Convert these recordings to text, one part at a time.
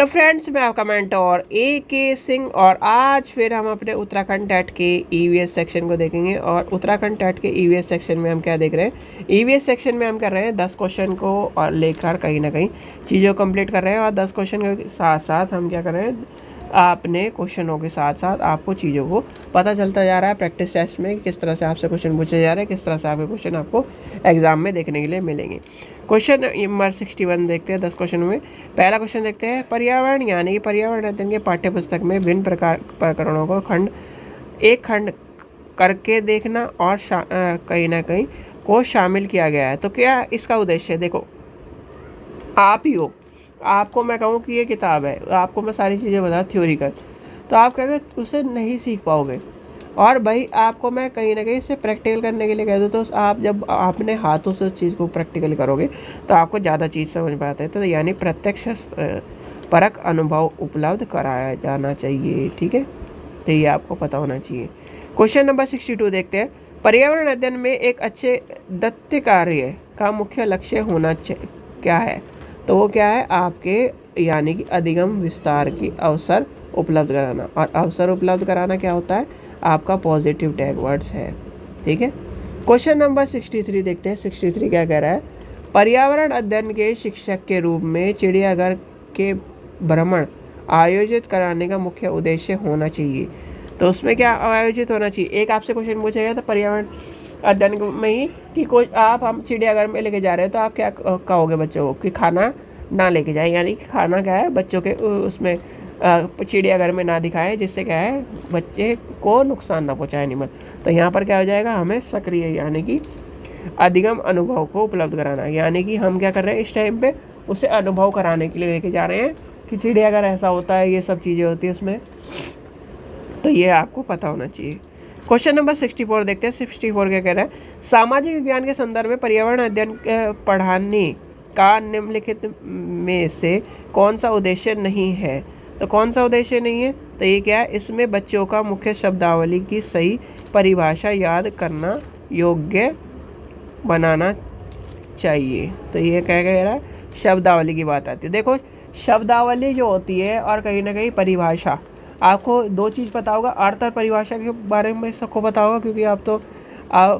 Hello friends, मैं आपका mentor AK Singh और आज फिर हम अपने उत्तराखंड टेट के EVS सेक्शन को देखेंगे। और उत्तराखंड टेट के EVS सेक्शन में हम क्या देख रहे हैं, EVS सेक्शन में हम कर रहे हैं 10 क्वेश्चन को और लेकर कहीं ना कहीं चीज़ों को कंप्लीट कर रहे हैं। और 10 क्वेश्चन के साथ साथ हम क्या कर रहे हैं, अपने क्वेश्चनों के साथ साथ आपको चीज़ों को पता चलता जा रहा है प्रैक्टिस टेस्ट में किस तरह से आपसे क्वेश्चन पूछे जा रहे हैं, किस तरह से आपके क्वेश्चन आपको एग्जाम में देखने के लिए मिलेंगे। क्वेश्चन नंबर 61 देखते हैं 10 क्वेश्चन में। पहला क्वेश्चन देखते हैं, पर्यावरण यानी कि पर्यावरण अध्ययन के पाठ्य पुस्तक में भिन्न प्रकरणों को एक खंड करके देखना और कहीं ना कहीं को शामिल किया गया है। तो क्या इसका उद्देश्य है? देखो, आप ही हो, आपको मैं कहूँ कि ये किताब है, आपको मैं सारी चीज़ें बता थ्योरिकल, तो आप कहोगे उसे नहीं सीख पाओगे। और भाई आपको मैं कहीं ना कहीं इसे प्रैक्टिकल करने के लिए कह दूँ तो आप जब अपने हाथों से उस चीज़ को प्रैक्टिकल करोगे तो आपको ज़्यादा चीज़ समझ पाते हैं। तो यानी प्रत्यक्ष परक अनुभव उपलब्ध कराया जाना चाहिए, ठीक है, तो ये आपको पता होना चाहिए। क्वेश्चन नंबर 62 देखते हैं, पर्यावरण अध्ययन में एक अच्छे दत्त कार्य का मुख्य लक्ष्य होना क्या है? तो वो क्या है आपके, यानी कि अधिगम विस्तार की अवसर उपलब्ध कराना। और अवसर उपलब्ध कराना क्या होता है? आपका पॉजिटिव टैग वर्ड्स है, ठीक है। क्वेश्चन नंबर 63 देखते हैं। 63 क्या कह रहा है, पर्यावरण अध्ययन के शिक्षक के रूप में चिड़ियाघर के भ्रमण आयोजित कराने का मुख्य उद्देश्य होना चाहिए। तो उसमें क्या आयोजित होना चाहिए? एक आपसे क्वेश्चन पूछा गया था पर्यावरण अध्ययन में ही कि कोई हम चिड़ियाघर में लेके जा रहे हैं तो आप क्या कहोगे बच्चों को कि खाना ना लेके जाए, यानी कि खाना क्या है बच्चों के उसमें चिड़ियाघर में ना दिखाएं, जिससे क्या है बच्चे को नुकसान ना पहुंचाए एनिमल। तो यहाँ पर क्या हो जाएगा, हमें सक्रिय यानी कि अधिगम अनुभव को उपलब्ध कराना, यानी कि हम क्या कर रहे हैं इस टाइम पे उसे अनुभव कराने के लिए लेके जा रहे हैं कि चिड़ियाघर ऐसा होता है, ये सब चीज़ें होती है उसमें, तो ये आपको पता होना चाहिए। क्वेश्चन नंबर 64 देखते हैं। 64 क्या कह रहा है, सामाजिक विज्ञान के संदर्भ में पर्यावरण अध्ययन पढ़ाने का निम्नलिखित में से कौन सा उद्देश्य नहीं है? तो कौन सा उद्देश्य नहीं है? तो ये क्या है, इसमें बच्चों का मुख्य शब्दावली की सही परिभाषा याद करना योग्य बनाना चाहिए। तो ये क्या कह रहा है, शब्दावली की बात आती है। देखो, शब्दावली जो होती है और कहीं ना कहीं परिभाषा, आपको दो चीज़ पता होगा, अर्थ और परिभाषा के बारे में सबको पता होगा, क्योंकि आप तो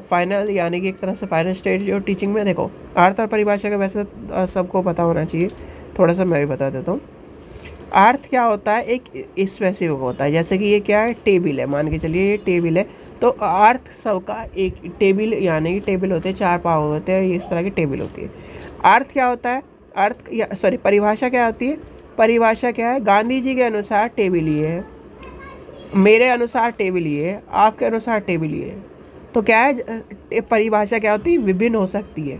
फाइनल यानी कि एक तरह से फाइनल स्टेज जो टीचिंग में, देखो अर्थ और परिभाषा के वैसे सबको पता होना चाहिए। थोड़ा सा मैं भी बता देता हूँ। अर्थ क्या होता है, एक स्पेसिफिक होता है, जैसे कि ये क्या है, टेबल है, मान के चलिए ये टेबल है, तो अर्थ सबका एक टेबल, यानी कि टेबल होते हैं, 4 पाव होते हैं, इस तरह की टेबल होती है। अर्थ क्या होता है, परिभाषा क्या होती है? परिभाषा क्या है, गांधी जी के अनुसार टेबल ये है, मेरे अनुसार टेबल ये है, आपके अनुसार टेबल ये है। तो क्या है, परिभाषा क्या होती है, विभिन्न हो सकती है,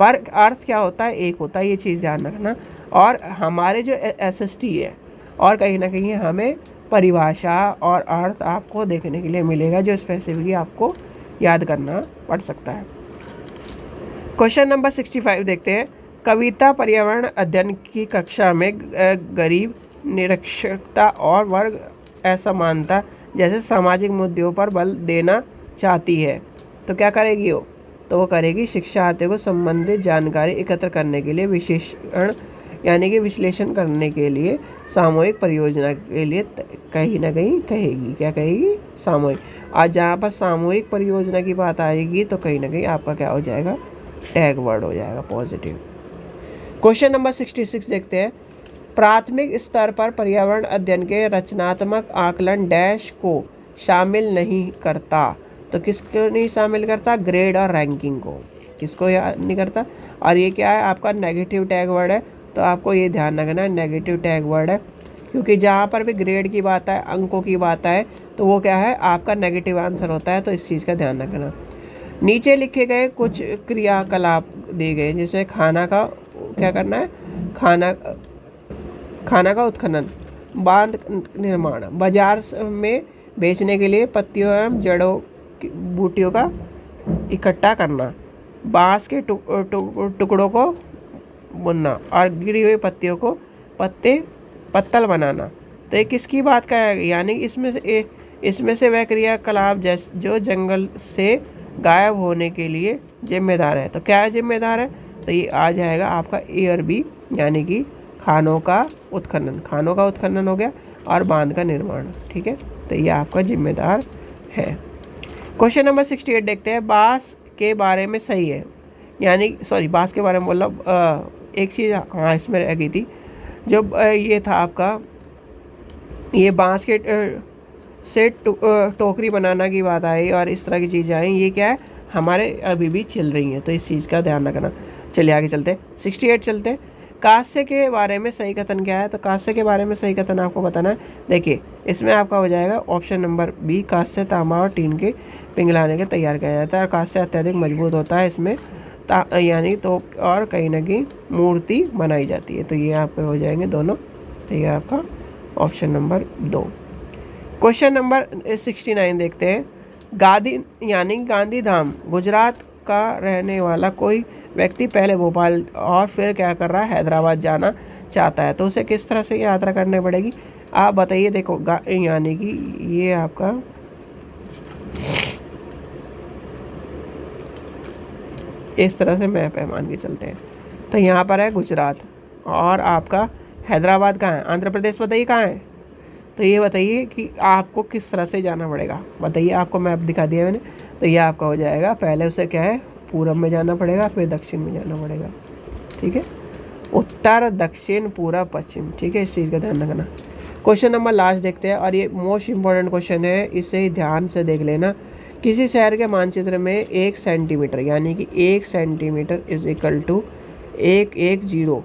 पर अर्थ क्या होता है, एक होता है, ये चीज़ ध्यान रखना। और हमारे जो SST है, और कहीं ना कहीं हमें परिभाषा और अर्थ आपको देखने के लिए मिलेगा जो स्पेसिफिकली आपको याद करना पड़ सकता है। क्वेश्चन नंबर 65 देखते हैं, कविता पर्यावरण अध्ययन की कक्षा में गरीब, निरक्षरता और वर्ग असमानता जैसे सामाजिक मुद्दों पर बल देना चाहती है। तो क्या करेगी वो? तो वो करेगी शिक्षार्थियों को संबंधित जानकारी एकत्र करने के लिए विश्लेषण करने के लिए सामूहिक परियोजना के लिए कहीं ना कहीं कहेगी, क्या कहेगी, सामूहिक। और जहाँ पर सामूहिक परियोजना की बात आएगी तो कहीं ना कहीं आपका क्या हो जाएगा, टैग वर्ड हो जाएगा पॉजिटिव। क्वेश्चन नंबर 66 देखते हैं, प्राथमिक स्तर पर पर्यावरण अध्ययन के रचनात्मक आकलन डैश को शामिल नहीं करता। तो किसको नहीं शामिल करता? ग्रेड और रैंकिंग को, किसको नहीं करता? और ये क्या है, आपका नेगेटिव टैग वर्ड है, तो आपको ये ध्यान रखना है नेगेटिव टैग वर्ड है, क्योंकि जहाँ पर भी ग्रेड की बात है, अंकों की बात है, तो वो क्या है, आपका नेगेटिव आंसर होता है, तो इस चीज़ का ध्यान रखना। नीचे लिखे गए कुछ क्रियाकलाप दिए गए, जैसे खाना का क्या करना है, खाना का उत्खनन, बांध निर्माण, बाजार में बेचने के लिए पत्तियों एवं जड़ों बूटियों का इकट्ठा करना, बांस के टुकड़ों को बुनना और गिरी हुई पत्तियों को पत्तल बनाना। तो ये किसकी बात का है, यानी इसमें से वह क्रियाकलाप जो जंगल से गायब होने के लिए जिम्मेदार है। तो क्या जिम्मेदार है? तो ये आ जाएगा आपका A और B, यानी कि खानों का उत्खनन हो गया, और बांध का निर्माण। ठीक है, तो ये आपका जिम्मेदार है। क्वेश्चन नंबर 68 देखते हैं। बांस के बारे में सही है, यानी सॉरी बांस के बारे में बोला, एक चीज़ हाँ इसमें रह गई थी। जब ये था आपका, ये बांस के से टोकरी बनाना की बात आई और इस तरह की चीज़ें आई, ये क्या है हमारे अभी भी चल रही हैं, तो इस चीज़ का ध्यान रखना। चलिए आगे चलते, 68 चलते। कांस्य के बारे में सही कथन क्या है? तो कांस्य के बारे में सही कथन आपको बताना है। देखिए इसमें आपका हो जाएगा ऑप्शन नंबर बी, कांस्य तांबा और टीन के पिघलाने के तैयार किया जाता है, और कांस्य अत्यधिक मजबूत होता है, इसमें यानी तो और कहीं ना कहीं मूर्ति बनाई जाती है। तो ये आपके हो जाएंगे दोनों, तो ये आपका ऑप्शन नंबर 2। क्वेश्चन नंबर 69 देखते हैं। गांधी यानी गांधीधाम गुजरात का रहने वाला कोई व्यक्ति पहले भोपाल और फिर क्या कर रहा है, हैदराबाद जाना चाहता है, तो उसे किस तरह से यात्रा करनी पड़ेगी आप बताइए। देखो यानी कि ये आपका इस तरह से मैप है, मान के चलते हैं। तो यहाँ पर है गुजरात, और आपका हैदराबाद कहाँ है, आंध्र प्रदेश, बताइए कहाँ है। तो ये बताइए कि आपको किस तरह से जाना पड़ेगा, बताइए। आपको मैप दिखा दिया मैंने, तो ये आपका हो जाएगा, पहले उसे क्या है पूरब में जाना पड़ेगा, फिर दक्षिण में जाना पड़ेगा। ठीक है, उत्तर दक्षिण पूर्व पश्चिम। ठीक है, इस चीज़ का ध्यान रखना। क्वेश्चन नंबर लास्ट देखते हैं, और ये मोस्ट इंपॉर्टेंट क्वेश्चन है, इसे ध्यान से देख लेना। किसी शहर के मानचित्र में 1 सेंटीमीटर यानी कि 1 सेंटीमीटर इज इक्वल टू 110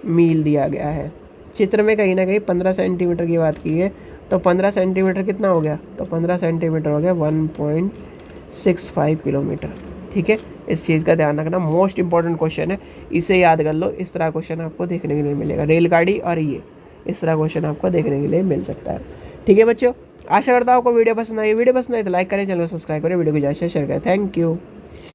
मील दिया गया है। चित्र में कहीं ना कहीं 15 सेंटीमीटर की बात की है, तो 15 सेंटीमीटर कितना हो गया, तो 15 सेंटीमीटर हो गया 1.65 किलोमीटर। ठीक है, इस चीज़ का ध्यान रखना, मोस्ट इंपॉर्टेंट क्वेश्चन है, इसे याद कर लो। इस तरह क्वेश्चन आपको देखने के लिए मिलेगा, रेलगाड़ी और ये इस तरह क्वेश्चन आपको देखने के लिए मिल सकता है। ठीक है बच्चों, आशा करता हूँ आपको वीडियो पसंद आई। वीडियो पसंद आई तो लाइक करें, चैनल को सब्सक्राइब करें, वीडियो को ज़्यादा शेयर करें। Thank you.